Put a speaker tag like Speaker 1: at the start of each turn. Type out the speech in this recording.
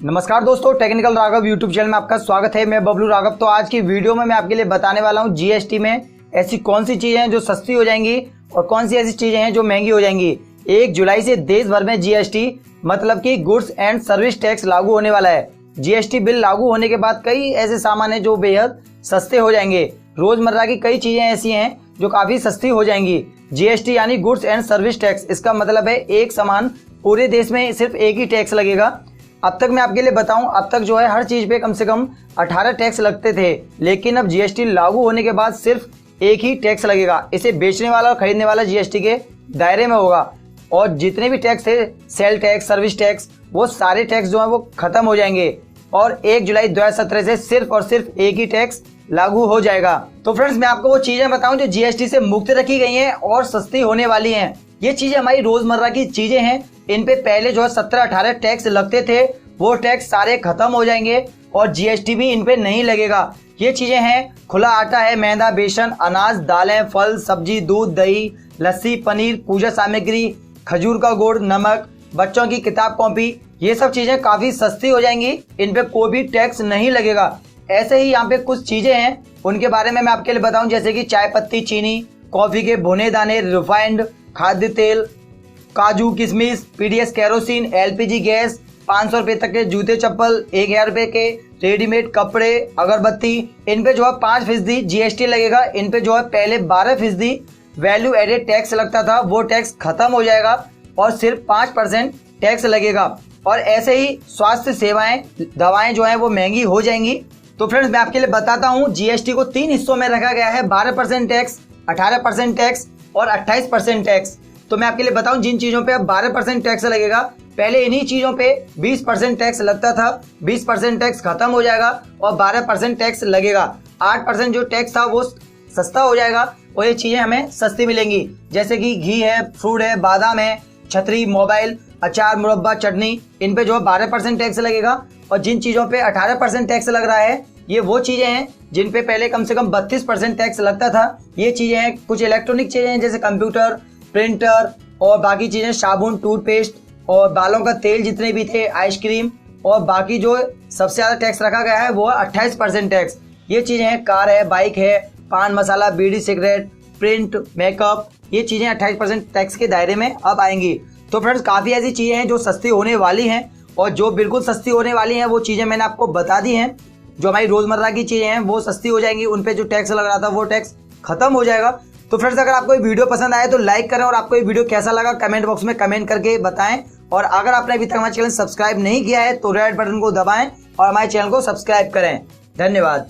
Speaker 1: नमस्कार दोस्तों, technical Raghav YouTube channel में आपका स्वागत है। मैं बबलू राघव। तो आज की वीडियो में मैं आपके लिए बताने वाला हूं जीएसटी में ऐसी कौन सी चीजें हैं जो सस्ती हो जाएंगी और कौन सी ऐसी चीजें हैं जो महंगी हो जाएंगी। 1 जुलाई से देश भर में जीएसटी मतलब कि गुड्स एंड सर्विस टैक्स लागू होने वाला है। जीएसटी बिल लागू होने के बाद कई ऐसे सामान हैं जो बेहद सस्ते हो जाएंगे। रोजमर्रा की कई चीजें ऐसी हैं जो काफी सस्ती हो जाएंगी। जीएसटी यानी गुड्स एंड सर्विस टैक्स, इसका मतलब है एक सामान पूरे देश में सिर्फ एक ही टैक्स लगेगा। अब तक मैं आपके लिए बताऊं, अब तक जो है हर चीज पे कम से कम 18 टैक्स लगते थे, लेकिन अब जीएसटी लागू होने के बाद सिर्फ एक ही टैक्स लगेगा। इसे बेचने वाला और खरीदने वाला जीएसटी के दायरे में होगा और जितने भी टैक्स थे, सेल टैक्स, सर्विस टैक्स, वो सारे टैक्स जो है वो खत्म हो जाएंगे और 1 जुलाई 2017 से सिर्फ और सिर्फ एक ही टैक्स लागू हो जाएगा। तो फ्रेंड्स, मैं आपको वो चीजें बताऊं जो जीएसटी से मुक्त रखी गई हैं और सस्ती होने वाली हैं। ये चीजें हमारी रोजमर्रा की चीजें हैं। इन पे पहले जो है 17-18 टैक्स लगते थे, वो टैक्स सारे खत्म हो जाएंगे और जीएसटी भी इन पे नहीं लगेगा। ये चीजें हैं, खुला आटा है, मैदा, बेसन, अनाज, दालें, फल, सब्जी, दूध, दही, लस्सी, पनीर, पूजा सामग्री, खजूर का गुड़, नमक, बच्चों की किताब कॉपी, ये सब चीजें काफी सस्ती हो जाएंगी। इन पे कोई भी टैक्स नहीं लगेगा। ऐसे ही यहाँ पे कुछ चीजें हैं, उनके बारे में मैं आपके लिए बताऊं, जैसे कि चाय पत्ती, चीनी, कॉफी के भुने दाने, रिफाइंड खाद्य तेल, काजू, किशमिश, पीडीएस केरोसिन, एलपीजी गैस, 500 रुपए तक के जूते चप्पल, 1000 रुपए के रेडीमेड कपड़े, अगरबत्ती, इन पे जो है 5% जीएसटी लगेगा। इन पे जो है पहले 12% वैल्यू एडेड टैक्स लगता था, वो टैक्स खत्म हो जाएगा और सिर्फ 5% टैक्स लगेगा। और ऐसे ही स्वास्थ्य सेवाएं, दवाएं जो है वो महंगी हो जाएंगी। तो फ्रेंड्स, मैं आपके लिए बताता हूँ, जीएसटी को 3 हिस्सों में रखा गया है, 12% टैक्स, 18% टैक्स और 28% टैक्स। तो मैं आपके लिए बताऊं, जिन चीजों पे अब 12% टैक्स लगेगा, पहले इन्हीं चीजों पे 20% टैक्स लगता था, 20% टैक्स खत्म हो जाएगा और 12% टैक्स लगेगा। 8% जो टैक्स था वो सस्ता हो जाएगा और ये चीजें हमें सस्ती मिलेंगी, जैसे कि घी है, फ्रूट है, बादाम है, छतरी, मोबाइल, अचार, मुरब्बा, चटनी, इन पे जो है 12% टैक्स लगेगा। और जिन चीजों पे 18% टैक्स लग रहा है, ये वो चीजें हैं जिन पे पहले कम से कम 32% टैक्स लगता था। ये चीजें हैं, कुछ इलेक्ट्रॉनिक चीजें हैं जैसे कंप्यूटर, प्रिंटर और बाकी चीजें, साबुन, टूथपेस्ट और बालों का तेल जितने भी थे, आइसक्रीम, और बाकी जो सबसे ज्यादा टैक्स रखा गया है वो है 28% टैक्स। ये चीजें हैं, कार है, बाइक है, पान मसाला, बीड़ी, सिगरेट, प्रिंट, मेकअप, ये चीजें 28% टैक्स के दायरे में अब आएंगी। तो फ्रेंड्स, काफी ऐसी चीजें हैं जो सस्ती होने वाली हैं और जो बिल्कुल सस्ती होने वाली हैं वो चीजें मैंने आपको बता दी हैं। जो हमारी रोजमर्रा की चीजें हैं वो सस्ती हो जाएंगी, उन पे जो टैक्स लग रहा था वो टैक्स खत्म हो जाएगा। तो फ्रेंड्स, अगर आपको ये वीडियो पसंद आए तो लाइक करें और आपको ये वीडियो कैसा लगा कमेंट बॉक्स में कमेंट करके बताएं। और अगर आपने अभी तक हमारे चैनल सब्सक्राइब नहीं किया है तो रेड बटन को दबाएं और हमारे चैनल को सब्सक्राइब करें। धन्यवाद।